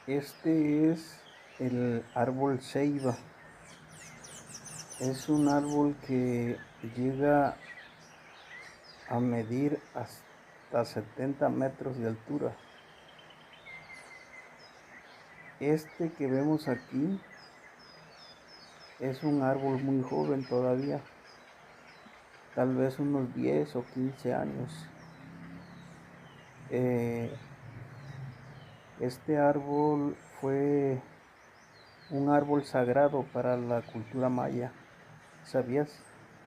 Este es el árbol ceiba. Es un árbol que llega a medir hasta 70 metros de altura. Este que vemos aquí es un árbol muy joven todavía, tal vez unos 10 o 15 años. Este árbol fue un árbol sagrado para la cultura maya. ¿Sabías?